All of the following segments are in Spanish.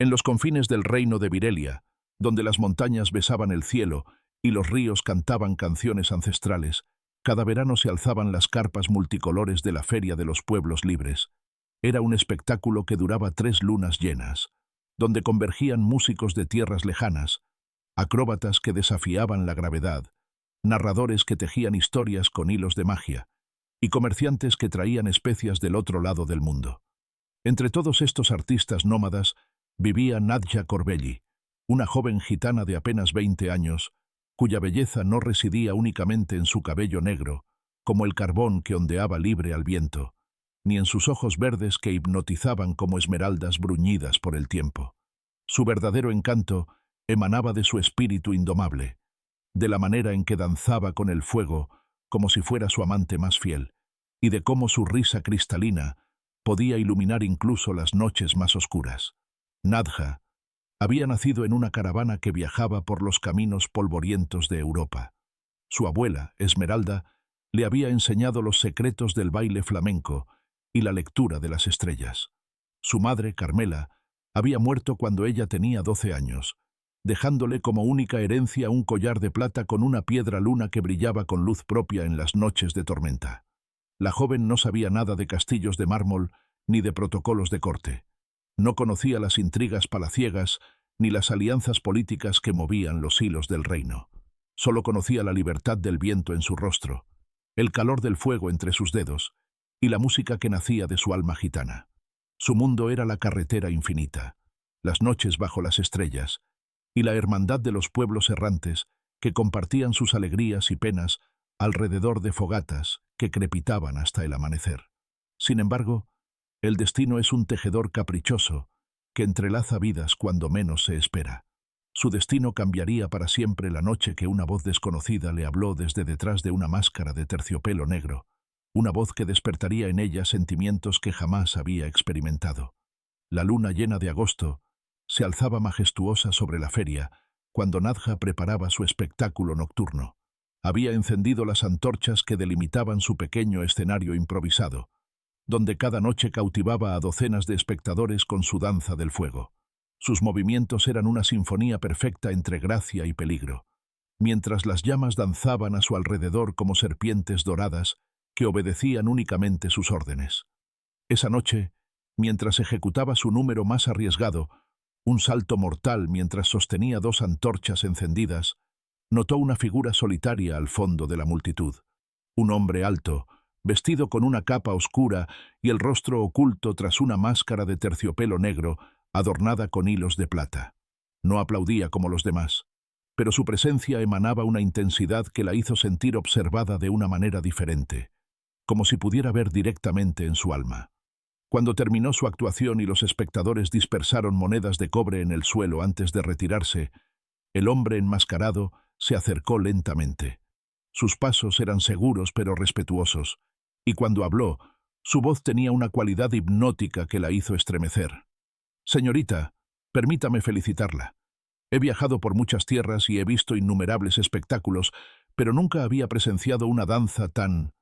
En los confines del reino de Virelia, donde las montañas besaban el cielo y los ríos cantaban canciones ancestrales, cada verano se alzaban las carpas multicolores de la Feria de los Pueblos Libres. Era un espectáculo que duraba 3 lunas llenas, donde convergían músicos de tierras lejanas, acróbatas que desafiaban la gravedad, narradores que tejían historias con hilos de magia, y comerciantes que traían especias del otro lado del mundo. Entre todos estos artistas nómadas vivía Nadja Corbelli, una joven gitana de apenas 20 años, cuya belleza no residía únicamente en su cabello negro, como el carbón que ondeaba libre al viento, ni en sus ojos verdes que hipnotizaban como esmeraldas bruñidas por el tiempo. Su verdadero encanto emanaba de su espíritu indomable, de la manera en que danzaba con el fuego como si fuera su amante más fiel, y de cómo su risa cristalina podía iluminar incluso las noches más oscuras. Nadja había nacido en una caravana que viajaba por los caminos polvorientos de Europa. Su abuela, Esmeralda, le había enseñado los secretos del baile flamenco y la lectura de las estrellas. Su madre, Carmela, había muerto cuando ella tenía 12 años, dejándole como única herencia un collar de plata con una piedra luna que brillaba con luz propia en las noches de tormenta. La joven no sabía nada de castillos de mármol ni de protocolos de corte. No conocía las intrigas palaciegas ni las alianzas políticas que movían los hilos del reino. Solo conocía la libertad del viento en su rostro, el calor del fuego entre sus dedos y la música que nacía de su alma gitana. Su mundo era la carretera infinita, las noches bajo las estrellas y la hermandad de los pueblos errantes que compartían sus alegrías y penas alrededor de fogatas que crepitaban hasta el amanecer. Sin embargo, el destino es un tejedor caprichoso que entrelaza vidas cuando menos se espera. Su destino cambiaría para siempre la noche que una voz desconocida le habló desde detrás de una máscara de terciopelo negro, una voz que despertaría en ella sentimientos que jamás había experimentado. La luna llena de agosto se alzaba majestuosa sobre la feria cuando Nadja preparaba su espectáculo nocturno. Había encendido las antorchas que delimitaban su pequeño escenario improvisado, donde cada noche cautivaba a docenas de espectadores con su danza del fuego. Sus movimientos eran una sinfonía perfecta entre gracia y peligro, mientras las llamas danzaban a su alrededor como serpientes doradas que obedecían únicamente sus órdenes. Esa noche, mientras ejecutaba su número más arriesgado, un salto mortal mientras sostenía 2 antorchas encendidas, notó una figura solitaria al fondo de la multitud. Un hombre alto, vestido con una capa oscura y el rostro oculto tras una máscara de terciopelo negro adornada con hilos de plata. No aplaudía como los demás, pero su presencia emanaba una intensidad que la hizo sentir observada de una manera diferente, como si pudiera ver directamente en su alma. Cuando terminó su actuación y los espectadores dispersaron monedas de cobre en el suelo antes de retirarse, el hombre enmascarado se acercó lentamente. Sus pasos eran seguros pero respetuosos, y cuando habló, su voz tenía una cualidad hipnótica que la hizo estremecer. «Señorita, permítame felicitarla. He viajado por muchas tierras y he visto innumerables espectáculos, pero nunca había presenciado una danza tan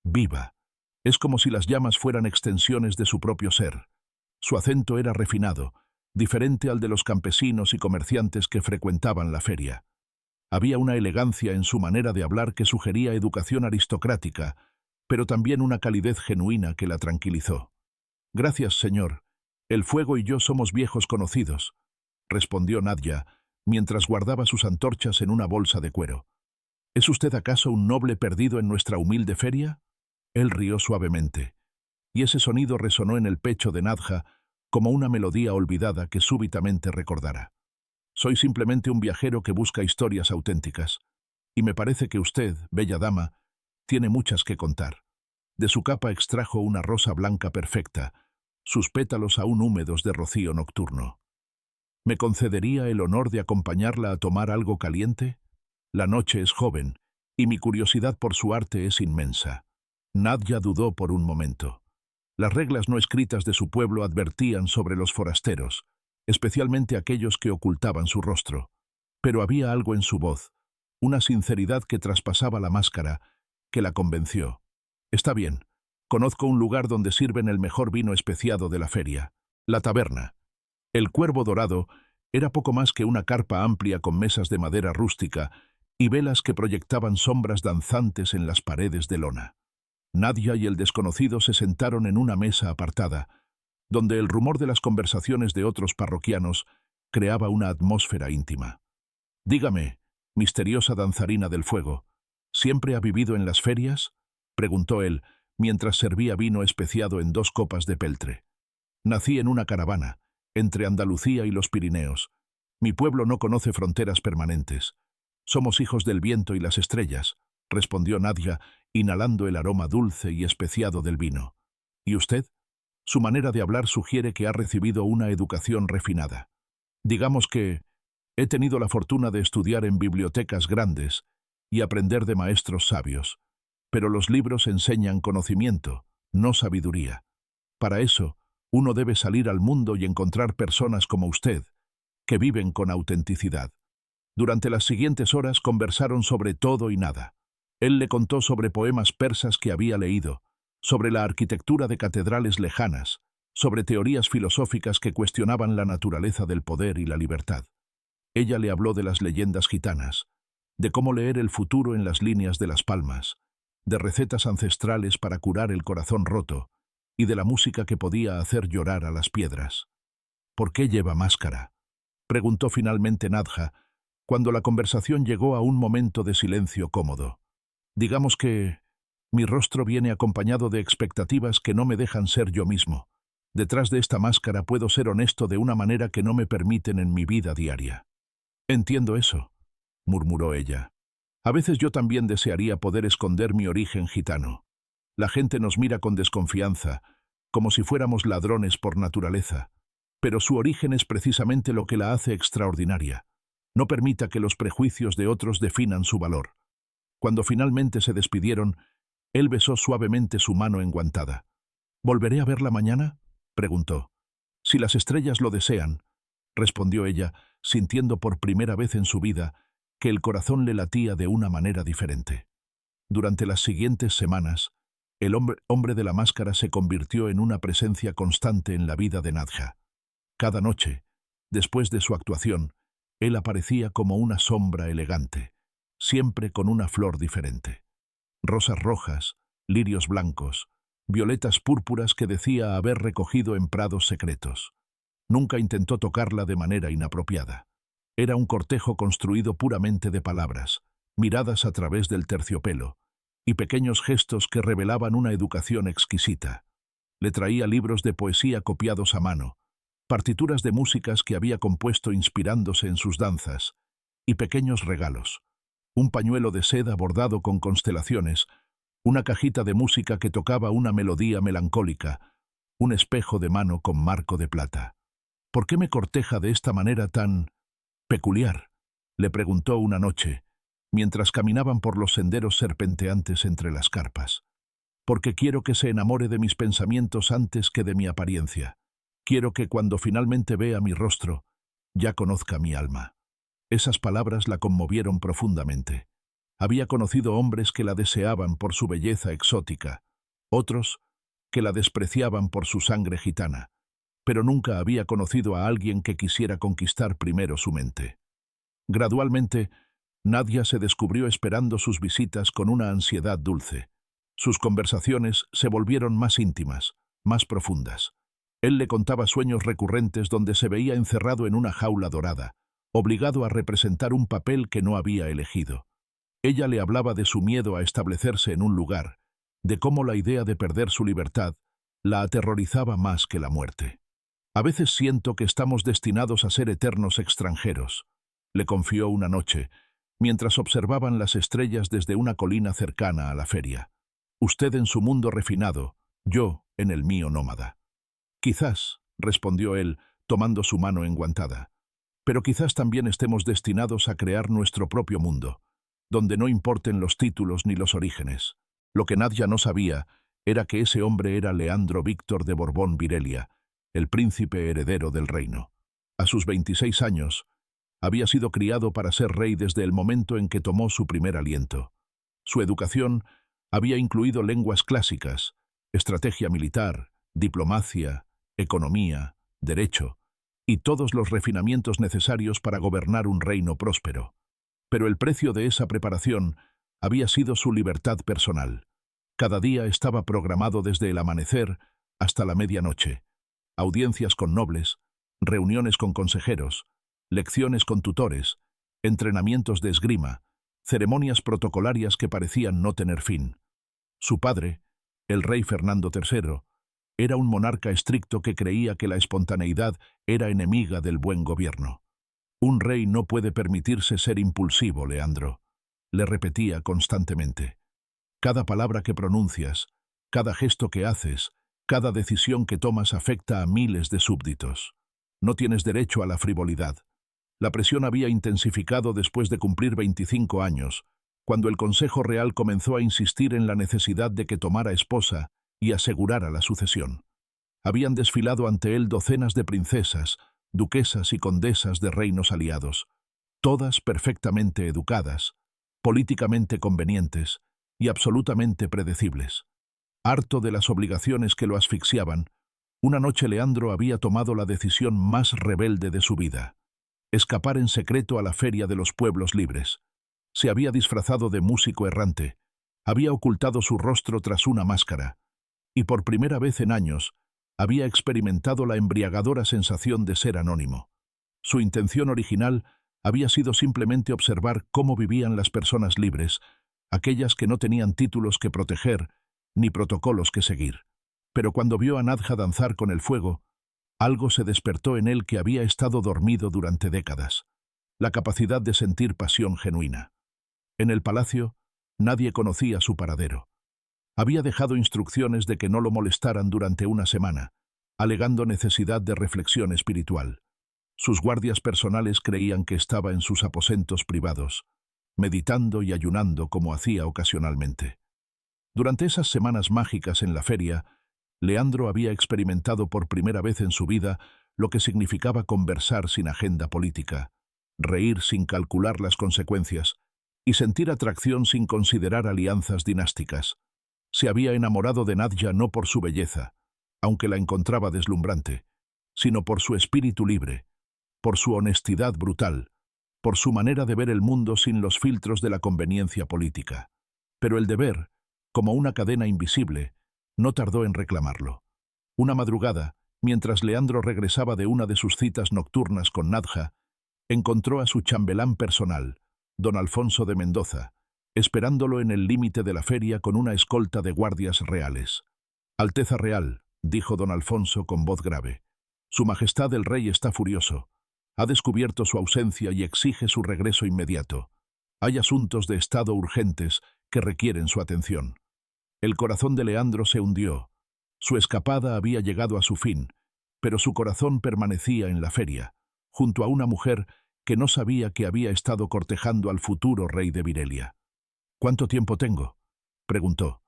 viva. Es como si las llamas fueran extensiones de su propio ser». Su acento era refinado, diferente al de los campesinos y comerciantes que frecuentaban la feria. Había una elegancia en su manera de hablar que sugería educación aristocrática, pero también una calidez genuina que la tranquilizó. «Gracias, señor. El fuego y yo somos viejos conocidos», respondió Nadja, mientras guardaba sus antorchas en una bolsa de cuero. «¿Es usted acaso un noble perdido en nuestra humilde feria?» Él rió suavemente, y ese sonido resonó en el pecho de Nadja como una melodía olvidada que súbitamente recordara. «Soy simplemente un viajero que busca historias auténticas, y me parece que usted, bella dama, tiene muchas que contar». De su capa extrajo una rosa blanca perfecta, sus pétalos aún húmedos de rocío nocturno. «¿Me concedería el honor de acompañarla a tomar algo caliente? La noche es joven, y mi curiosidad por su arte es inmensa». Nadja dudó por un momento. Las reglas no escritas de su pueblo advertían sobre los forasteros, especialmente aquellos que ocultaban su rostro. Pero había algo en su voz, una sinceridad que traspasaba la máscara, que la convenció. «Está bien. Conozco un lugar donde sirven el mejor vino especiado de la feria, la taberna». El Cuervo Dorado era poco más que una carpa amplia con mesas de madera rústica y velas que proyectaban sombras danzantes en las paredes de lona. Nadia y el desconocido se sentaron en una mesa apartada, donde el rumor de las conversaciones de otros parroquianos creaba una atmósfera íntima. «Dígame, misteriosa danzarina del fuego, ¿siempre ha vivido en las ferias?», preguntó él, mientras servía vino especiado en 2 copas de peltre. «Nací en una caravana, entre Andalucía y los Pirineos. Mi pueblo no conoce fronteras permanentes. Somos hijos del viento y las estrellas», respondió Nadia, inhalando el aroma dulce y especiado del vino. «¿Y usted?». Su manera de hablar sugiere que ha recibido una educación refinada. «Digamos que he tenido la fortuna de estudiar en bibliotecas grandes y aprender de maestros sabios, pero los libros enseñan conocimiento, no sabiduría. Para eso, uno debe salir al mundo y encontrar personas como usted, que viven con autenticidad». Durante las siguientes horas conversaron sobre todo y nada. Él le contó sobre poemas persas que había leído, sobre la arquitectura de catedrales lejanas, sobre teorías filosóficas que cuestionaban la naturaleza del poder y la libertad. Ella le habló de las leyendas gitanas, de cómo leer el futuro en las líneas de las palmas, de recetas ancestrales para curar el corazón roto y de la música que podía hacer llorar a las piedras. «¿Por qué lleva máscara?», preguntó finalmente Nadja, cuando la conversación llegó a un momento de silencio cómodo. «Digamos que mi rostro viene acompañado de expectativas que no me dejan ser yo mismo. Detrás de esta máscara puedo ser honesto de una manera que no me permiten en mi vida diaria». «Entiendo eso», murmuró ella. «A veces yo también desearía poder esconder mi origen gitano. La gente nos mira con desconfianza, como si fuéramos ladrones por naturaleza, pero su origen es precisamente lo que la hace extraordinaria. No permita que los prejuicios de otros definan su valor». Cuando finalmente se despidieron, él besó suavemente su mano enguantada. «¿Volveré a verla mañana?», preguntó. «Si las estrellas lo desean», respondió ella, sintiendo por primera vez en su vida que el corazón le latía de una manera diferente. Durante las siguientes semanas, el hombre de la máscara se convirtió en una presencia constante en la vida de Nadja. Cada noche, después de su actuación, él aparecía como una sombra elegante, siempre con una flor diferente. Rosas rojas, lirios blancos, violetas púrpuras que decía haber recogido en prados secretos. Nunca intentó tocarla de manera inapropiada. Era un cortejo construido puramente de palabras, miradas a través del terciopelo, y pequeños gestos que revelaban una educación exquisita. Le traía libros de poesía copiados a mano, partituras de músicas que había compuesto inspirándose en sus danzas, y pequeños regalos. Un pañuelo de seda bordado con constelaciones, una cajita de música que tocaba una melodía melancólica, un espejo de mano con marco de plata. «¿Por qué me corteja de esta manera tan peculiar?», le preguntó una noche, mientras caminaban por los senderos serpenteantes entre las carpas. «Porque quiero que se enamore de mis pensamientos antes que de mi apariencia. Quiero que cuando finalmente vea mi rostro, ya conozca mi alma». Esas palabras la conmovieron profundamente. Había conocido hombres que la deseaban por su belleza exótica, otros que la despreciaban por su sangre gitana, pero nunca había conocido a alguien que quisiera conquistar primero su mente. Gradualmente, Nadia se descubrió esperando sus visitas con una ansiedad dulce. Sus conversaciones se volvieron más íntimas, más profundas. Él le contaba sueños recurrentes donde se veía encerrado en una jaula dorada, obligado a representar un papel que no había elegido. Ella le hablaba de su miedo a establecerse en un lugar, de cómo la idea de perder su libertad la aterrorizaba más que la muerte. «A veces siento que estamos destinados a ser eternos extranjeros», le confió una noche, mientras observaban las estrellas desde una colina cercana a la feria. «Usted en su mundo refinado, yo en el mío nómada». «Quizás», respondió él, tomando su mano enguantada, «pero quizás también estemos destinados a crear nuestro propio mundo, donde no importen los títulos ni los orígenes». Lo que Nadia no sabía era que ese hombre era Leandro Víctor de Borbón-Virelia, el príncipe heredero del reino. A sus 26 años, había sido criado para ser rey desde el momento en que tomó su primer aliento. Su educación había incluido lenguas clásicas, estrategia militar, diplomacia, economía, derecho, y todos los refinamientos necesarios para gobernar un reino próspero. Pero el precio de esa preparación había sido su libertad personal. Cada día estaba programado desde el amanecer hasta la medianoche. Audiencias con nobles, reuniones con consejeros, lecciones con tutores, entrenamientos de esgrima, ceremonias protocolarias que parecían no tener fin. Su padre, el rey Fernando III, era un monarca estricto que creía que la espontaneidad era enemiga del buen gobierno. Un rey no puede permitirse ser impulsivo, Leandro, le repetía constantemente. Cada palabra que pronuncias, cada gesto que haces, cada decisión que tomas afecta a miles de súbditos. No tienes derecho a la frivolidad. La presión había intensificado después de cumplir 25 años, cuando el Consejo Real comenzó a insistir en la necesidad de que tomara esposa y asegurara la sucesión. Habían desfilado ante él docenas de princesas, duquesas y condesas de reinos aliados, todas perfectamente educadas, políticamente convenientes y absolutamente predecibles. Harto de las obligaciones que lo asfixiaban, una noche Leandro había tomado la decisión más rebelde de su vida: escapar en secreto a la feria de los pueblos libres. Se había disfrazado de músico errante, había ocultado su rostro tras una máscara, y por primera vez en años había experimentado la embriagadora sensación de ser anónimo. Su intención original había sido simplemente observar cómo vivían las personas libres, aquellas que no tenían títulos que proteger ni protocolos que seguir. Pero cuando vio a Nadja danzar con el fuego, algo se despertó en él que había estado dormido durante décadas: la capacidad de sentir pasión genuina. En el palacio, nadie conocía su paradero. Había dejado instrucciones de que no lo molestaran durante una semana, alegando necesidad de reflexión espiritual. Sus guardias personales creían que estaba en sus aposentos privados, meditando y ayunando como hacía ocasionalmente. Durante esas semanas mágicas en la feria, Leandro había experimentado por primera vez en su vida lo que significaba conversar sin agenda política, reír sin calcular las consecuencias y sentir atracción sin considerar alianzas dinásticas. Se había enamorado de Nadja no por su belleza, aunque la encontraba deslumbrante, sino por su espíritu libre, por su honestidad brutal, por su manera de ver el mundo sin los filtros de la conveniencia política. Pero el deber, como una cadena invisible, no tardó en reclamarlo. Una madrugada, mientras Leandro regresaba de una de sus citas nocturnas con Nadja, encontró a su chambelán personal, don Alfonso de Mendoza, esperándolo en el límite de la feria con una escolta de guardias reales. «Alteza Real», dijo don Alfonso con voz grave, «Su Majestad el Rey está furioso. Ha descubierto su ausencia y exige su regreso inmediato. Hay asuntos de Estado urgentes que requieren su atención». El corazón de Leandro se hundió. Su escapada había llegado a su fin, pero su corazón permanecía en la feria, junto a una mujer que no sabía que había estado cortejando al futuro rey de Virelia. «¿Cuánto tiempo tengo?», preguntó.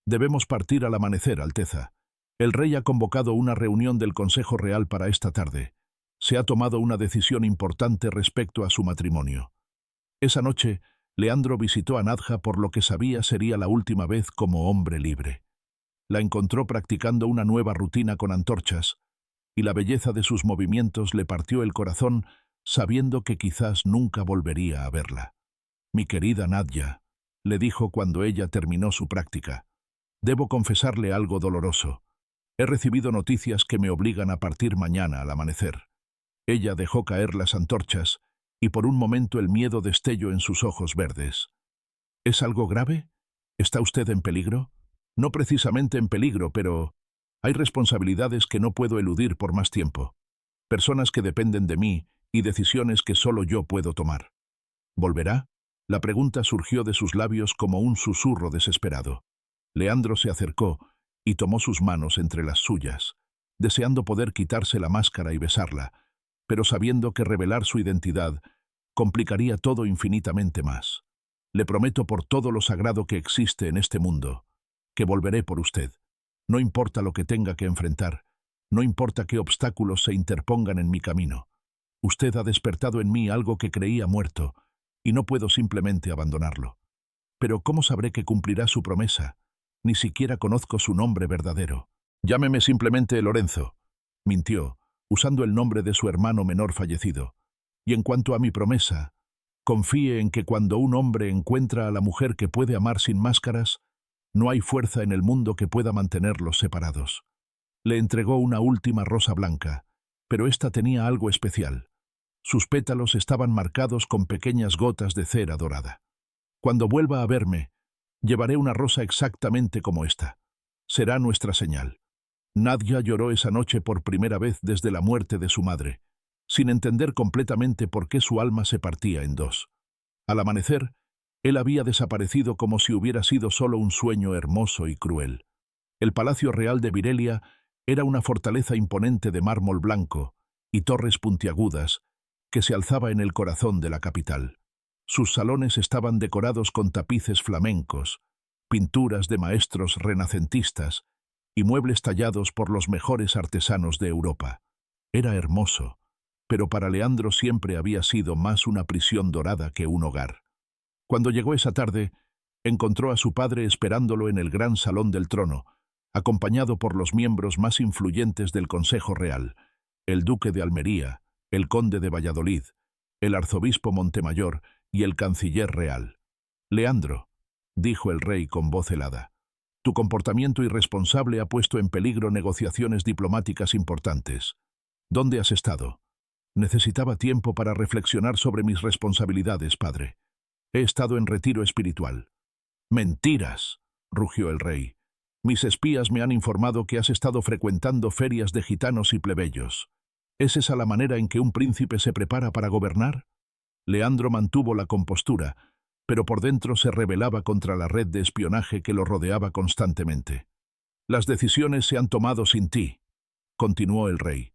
«Debemos partir al amanecer, Alteza. El rey ha convocado una reunión del Consejo Real para esta tarde. Se ha tomado una decisión importante respecto a su matrimonio». Esa noche, Leandro visitó a Nadja por lo que sabía sería la última vez como hombre libre. La encontró practicando una nueva rutina con antorchas, y la belleza de sus movimientos le partió el corazón sabiendo que quizás nunca volvería a verla. «Mi querida Nadja», le dijo cuando ella terminó su práctica, «debo confesarle algo doloroso. He recibido noticias que me obligan a partir mañana al amanecer». Ella dejó caer las antorchas, y por un momento el miedo destelló en sus ojos verdes. «¿Es algo grave? ¿Está usted en peligro?» «No precisamente en peligro, pero hay responsabilidades que no puedo eludir por más tiempo. Personas que dependen de mí y decisiones que solo yo puedo tomar». «¿Volverá?». La pregunta surgió de sus labios como un susurro desesperado. Leandro se acercó y tomó sus manos entre las suyas, deseando poder quitarse la máscara y besarla, pero sabiendo que revelar su identidad complicaría todo infinitamente más. «Le prometo por todo lo sagrado que existe en este mundo, que volveré por usted. No importa lo que tenga que enfrentar, no importa qué obstáculos se interpongan en mi camino. Usted ha despertado en mí algo que creía muerto, y no puedo simplemente abandonarlo. Pero ¿cómo sabré que cumplirá su promesa? Ni siquiera conozco su nombre verdadero». «Llámeme simplemente Lorenzo», mintió, usando el nombre de su hermano menor fallecido. Y en cuanto a mi promesa, confíe en que cuando un hombre encuentra a la mujer que puede amar sin máscaras, no hay fuerza en el mundo que pueda mantenerlos separados. Le entregó una última rosa blanca, pero esta tenía algo especial. Sus pétalos estaban marcados con pequeñas gotas de cera dorada. Cuando vuelva a verme, llevaré una rosa exactamente como esta. Será nuestra señal. Nadia lloró esa noche por primera vez desde la muerte de su madre, sin entender completamente por qué su alma se partía en dos. Al amanecer, él había desaparecido como si hubiera sido solo un sueño hermoso y cruel. El Palacio Real de Virelia era una fortaleza imponente de mármol blanco y torres puntiagudas que se alzaba en el corazón de la capital. Sus salones estaban decorados con tapices flamencos, pinturas de maestros renacentistas y muebles tallados por los mejores artesanos de Europa. Era hermoso, pero para Leandro siempre había sido más una prisión dorada que un hogar. Cuando llegó esa tarde, encontró a su padre esperándolo en el gran salón del trono, acompañado por los miembros más influyentes del Consejo Real, el duque de Almería, el conde de Valladolid, el arzobispo Montemayor y el canciller real. «Leandro», dijo el rey con voz helada, «tu comportamiento irresponsable ha puesto en peligro negociaciones diplomáticas importantes. ¿Dónde has estado?» «Necesitaba tiempo para reflexionar sobre mis responsabilidades, padre. He estado en retiro espiritual». «¡Mentiras!», rugió el rey. «Mis espías me han informado que has estado frecuentando ferias de gitanos y plebeyos. ¿Es esa la manera en que un príncipe se prepara para gobernar?» Leandro mantuvo la compostura, pero por dentro se rebelaba contra la red de espionaje que lo rodeaba constantemente. «Las decisiones se han tomado sin ti», continuó el rey.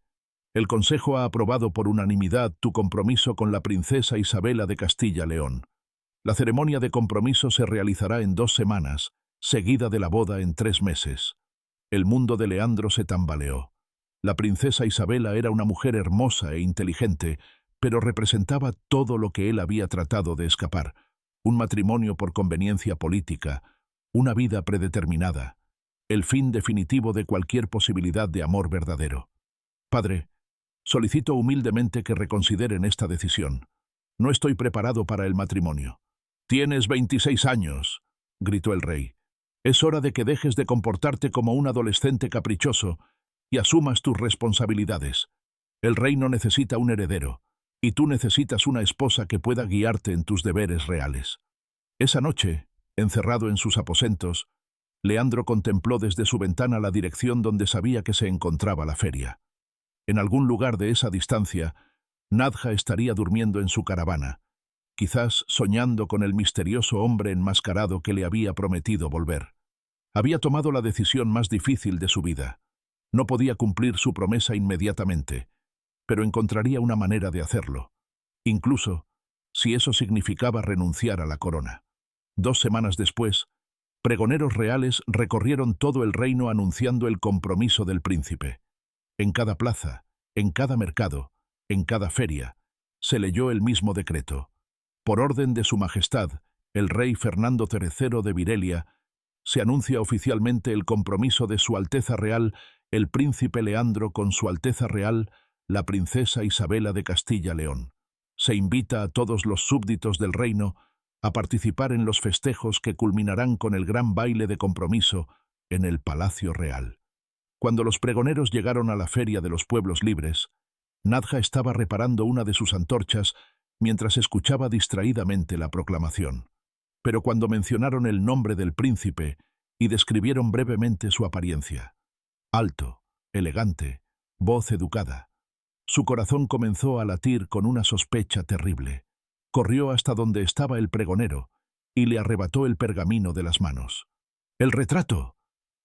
«El Consejo ha aprobado por unanimidad tu compromiso con la princesa Isabela de Castilla-León. La ceremonia de compromiso se realizará en 2 semanas, seguida de la boda en 3 meses. El mundo de Leandro se tambaleó. La princesa Isabela era una mujer hermosa e inteligente, pero representaba todo lo que él había tratado de escapar: un matrimonio por conveniencia política, una vida predeterminada, el fin definitivo de cualquier posibilidad de amor verdadero. «Padre, solicito humildemente que reconsideren esta decisión. No estoy preparado para el matrimonio». «Tienes 26 años», gritó el rey. «Es hora de que dejes de comportarte como un adolescente caprichoso y asumas tus responsabilidades. El reino necesita un heredero, y tú necesitas una esposa que pueda guiarte en tus deberes reales». Esa noche, encerrado en sus aposentos, Leandro contempló desde su ventana la dirección donde sabía que se encontraba la feria. En algún lugar de esa distancia, Nadja estaría durmiendo en su caravana, quizás soñando con el misterioso hombre enmascarado que le había prometido volver. Había tomado la decisión más difícil de su vida. No podía cumplir su promesa inmediatamente, pero encontraría una manera de hacerlo, incluso si eso significaba renunciar a la corona. 2 semanas después, pregoneros reales recorrieron todo el reino anunciando el compromiso del príncipe. En cada plaza, en cada mercado, en cada feria, se leyó el mismo decreto. Por orden de su majestad, el rey Fernando III de Virelia, se anuncia oficialmente el compromiso de Su Alteza Real, el príncipe Leandro, con Su Alteza Real, la princesa Isabela de Castilla-León. Se invita a todos los súbditos del reino a participar en los festejos que culminarán con el gran baile de compromiso en el Palacio Real. Cuando los pregoneros llegaron a la Feria de los Pueblos Libres, Nadja estaba reparando una de sus antorchas mientras escuchaba distraídamente la proclamación. Pero cuando mencionaron el nombre del príncipe y describieron brevemente su apariencia, alto, elegante, voz educada, su corazón comenzó a latir con una sospecha terrible. Corrió hasta donde estaba el pregonero y le arrebató el pergamino de las manos. «¡El retrato!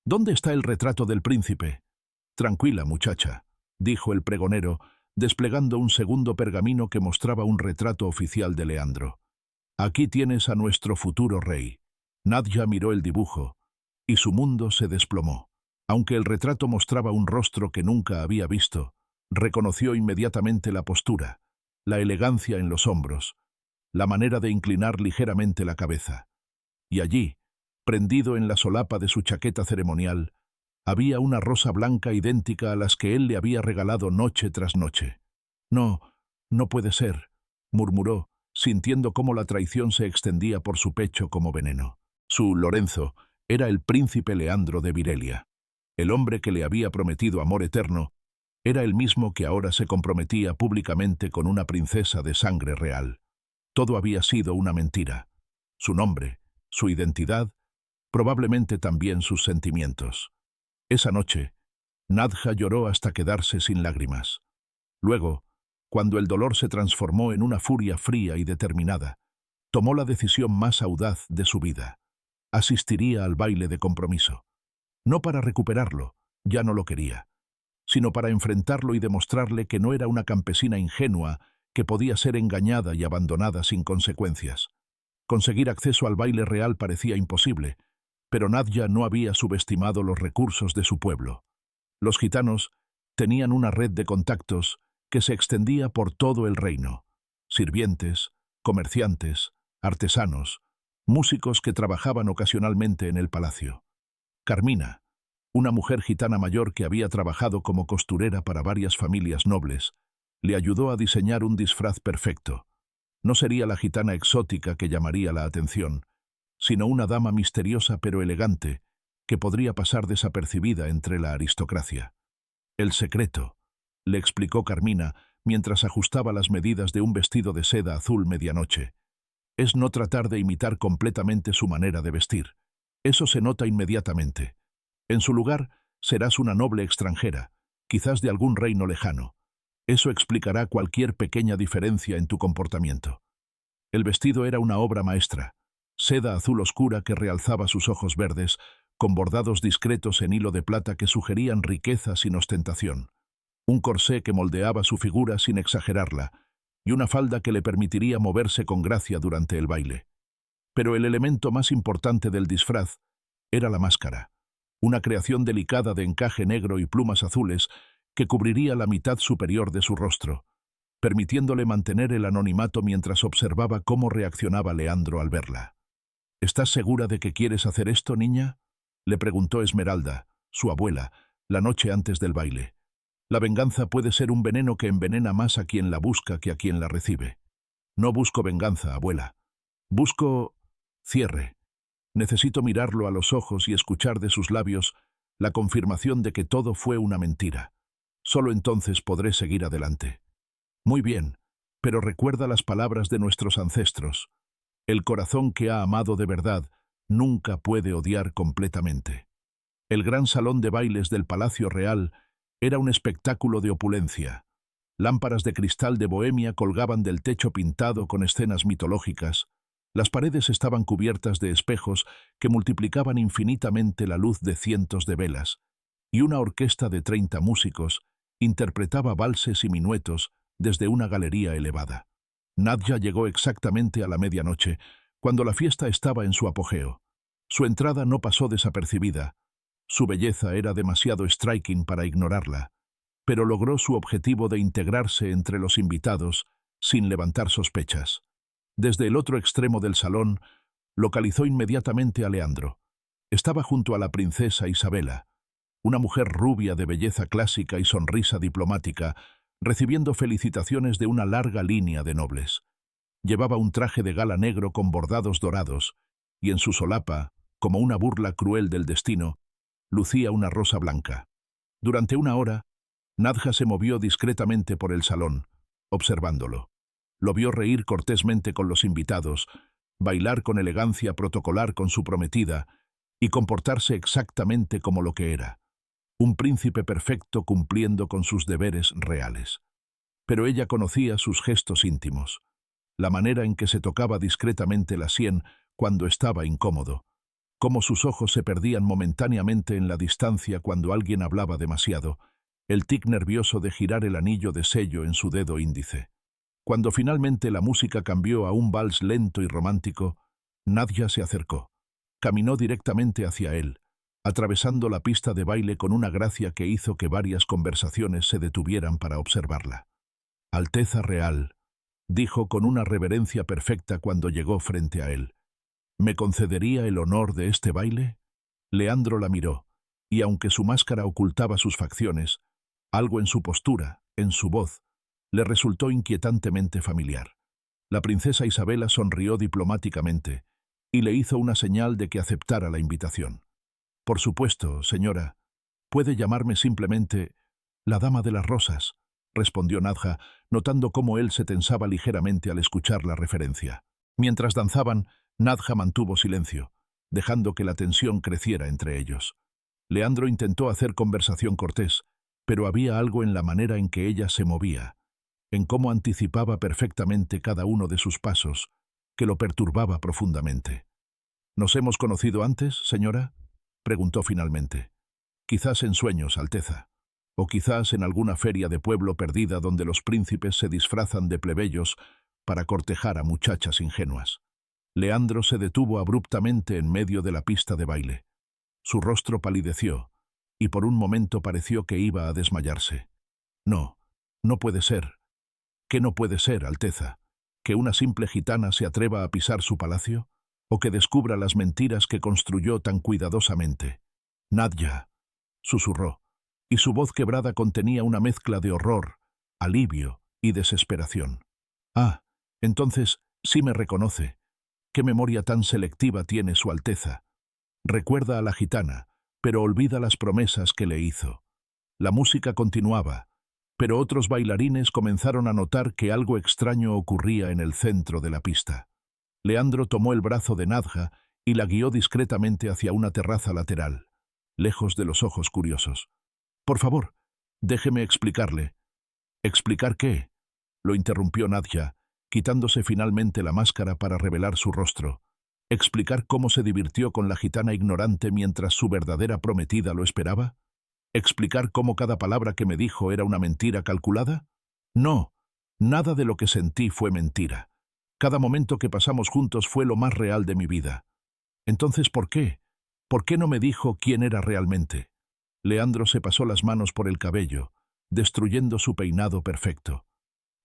¿Dónde está el retrato del príncipe?» «Tranquila, muchacha», dijo el pregonero, desplegando un segundo pergamino que mostraba un retrato oficial de Leandro. «Aquí tienes a nuestro futuro rey». Nadja miró el dibujo, y su mundo se desplomó. Aunque el retrato mostraba un rostro que nunca había visto, reconoció inmediatamente la postura, la elegancia en los hombros, la manera de inclinar ligeramente la cabeza. Y allí, prendido en la solapa de su chaqueta ceremonial, Había una rosa blanca idéntica a las que él le había regalado noche tras noche. No, no puede ser, murmuró, sintiendo cómo la traición se extendía por su pecho como veneno. Su Lorenzo era el príncipe Leandro de Virelia. El hombre que le había prometido amor eterno era el mismo que ahora se comprometía públicamente con una princesa de sangre real. Todo había sido una mentira. Su nombre, su identidad, probablemente también sus sentimientos. Esa noche, Nadja lloró hasta quedarse sin lágrimas. Luego, cuando el dolor se transformó en una furia fría y determinada, tomó la decisión más audaz de su vida. Asistiría al baile de compromiso. No para recuperarlo, ya no lo quería, sino para enfrentarlo y demostrarle que no era una campesina ingenua que podía ser engañada y abandonada sin consecuencias. Conseguir acceso al baile real parecía imposible, pero Nadja no había subestimado los recursos de su pueblo. Los gitanos tenían una red de contactos que se extendía por todo el reino. Sirvientes, comerciantes, artesanos, músicos que trabajaban ocasionalmente en el palacio. Carmina, una mujer gitana mayor que había trabajado como costurera para varias familias nobles, le ayudó a diseñar un disfraz perfecto. No sería la gitana exótica que llamaría la atención, sino una dama misteriosa pero elegante, que podría pasar desapercibida entre la aristocracia. El secreto, le explicó Carmina mientras ajustaba las medidas de un vestido de seda azul medianoche, es no tratar de imitar completamente su manera de vestir. Eso se nota inmediatamente. En su lugar, serás una noble extranjera, quizás de algún reino lejano. Eso explicará cualquier pequeña diferencia en tu comportamiento. El vestido era una obra maestra, seda azul oscura que realzaba sus ojos verdes, con bordados discretos en hilo de plata que sugerían riqueza sin ostentación. Un corsé que moldeaba su figura sin exagerarla, y una falda que le permitiría moverse con gracia durante el baile. Pero el elemento más importante del disfraz era la máscara, una creación delicada de encaje negro y plumas azules que cubriría la mitad superior de su rostro, permitiéndole mantener el anonimato mientras observaba cómo reaccionaba Leandro al verla. ¿Estás segura de que quieres hacer esto, niña?, le preguntó Esmeralda, su abuela, la noche antes del baile. La venganza puede ser un veneno que envenena más a quien la busca que a quien la recibe. No busco venganza, abuela. Busco cierre. Necesito mirarlo a los ojos y escuchar de sus labios la confirmación de que todo fue una mentira. Solo entonces podré seguir adelante. Muy bien, pero recuerda las palabras de nuestros ancestros. El corazón que ha amado de verdad nunca puede odiar completamente. El gran salón de bailes del Palacio Real era un espectáculo de opulencia. Lámparas de cristal de Bohemia colgaban del techo pintado con escenas mitológicas. Las paredes estaban cubiertas de espejos que multiplicaban infinitamente la luz de cientos de velas, y una orquesta de 30 músicos interpretaba valses y minuetos desde una galería elevada. Nadja llegó exactamente a la medianoche, cuando la fiesta estaba en su apogeo. Su entrada no pasó desapercibida. Su belleza era demasiado striking para ignorarla, pero logró su objetivo de integrarse entre los invitados sin levantar sospechas. Desde el otro extremo del salón, localizó inmediatamente a Leandro. Estaba junto a la princesa Isabela, una mujer rubia de belleza clásica y sonrisa diplomática, recibiendo felicitaciones de una larga línea de nobles. Llevaba un traje de gala negro con bordados dorados, y en su solapa, como una burla cruel del destino, lucía una rosa blanca. Durante una hora, Nadja se movió discretamente por el salón, observándolo. Lo vio reír cortésmente con los invitados, bailar con elegancia protocolar con su prometida y comportarse exactamente como lo que era, un príncipe perfecto cumpliendo con sus deberes reales. Pero ella conocía sus gestos íntimos, la manera en que se tocaba discretamente la sien cuando estaba incómodo, cómo sus ojos se perdían momentáneamente en la distancia cuando alguien hablaba demasiado, el tic nervioso de girar el anillo de sello en su dedo índice. Cuando finalmente la música cambió a un vals lento y romántico, Nadja se acercó. Caminó directamente hacia él, atravesando la pista de baile con una gracia que hizo que varias conversaciones se detuvieran para observarla. «Alteza Real», dijo con una reverencia perfecta cuando llegó frente a él. «¿Me concedería el honor de este baile?» Leandro la miró, y aunque su máscara ocultaba sus facciones, algo en su postura, en su voz, le resultó inquietantemente familiar. La princesa Isabela sonrió diplomáticamente y le hizo una señal de que aceptara la invitación. «Por supuesto, señora. Puede llamarme simplemente la Dama de las Rosas», respondió Nadja, notando cómo él se tensaba ligeramente al escuchar la referencia. Mientras danzaban, Nadja mantuvo silencio, dejando que la tensión creciera entre ellos. Leandro intentó hacer conversación cortés, pero había algo en la manera en que ella se movía, en cómo anticipaba perfectamente cada uno de sus pasos, que lo perturbaba profundamente. «¿Nos hemos conocido antes, señora?», preguntó finalmente. «Quizás en sueños, Alteza, o quizás en alguna feria de pueblo perdida donde los príncipes se disfrazan de plebeyos para cortejar a muchachas ingenuas». Leandro se detuvo abruptamente en medio de la pista de baile. Su rostro palideció, y por un momento pareció que iba a desmayarse. «No, no puede ser». «¿Qué no puede ser, Alteza? ¿Que una simple gitana se atreva a pisar su palacio? ¿O que descubra las mentiras que construyó tan cuidadosamente?» «Nadja», susurró, y su voz quebrada contenía una mezcla de horror, alivio y desesperación. «Ah, entonces sí me reconoce. ¿Qué memoria tan selectiva tiene Su Alteza? Recuerda a la gitana, pero olvida las promesas que le hizo». La música continuaba, pero otros bailarines comenzaron a notar que algo extraño ocurría en el centro de la pista. Leandro tomó el brazo de Nadja y la guió discretamente hacia una terraza lateral, lejos de los ojos curiosos. «Por favor, déjeme explicarle». «¿Explicar qué?», lo interrumpió Nadja, quitándose finalmente la máscara para revelar su rostro. «¿Explicar cómo se divirtió con la gitana ignorante mientras su verdadera prometida lo esperaba? ¿Explicar cómo cada palabra que me dijo era una mentira calculada? No, nada de lo que sentí fue mentira. Cada momento que pasamos juntos fue lo más real de mi vida. Entonces, ¿por qué? ¿Por qué no me dijo quién era realmente?» Leandro se pasó las manos por el cabello, destruyendo su peinado perfecto.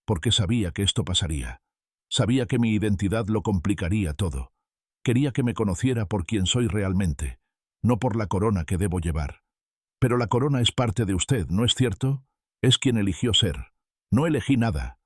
«Porque sabía que esto pasaría. Sabía que mi identidad lo complicaría todo. Quería que me conociera por quien soy realmente, no por la corona que debo llevar. Pero la corona es parte de usted, ¿no es cierto? Es quien eligió ser. No elegí nada.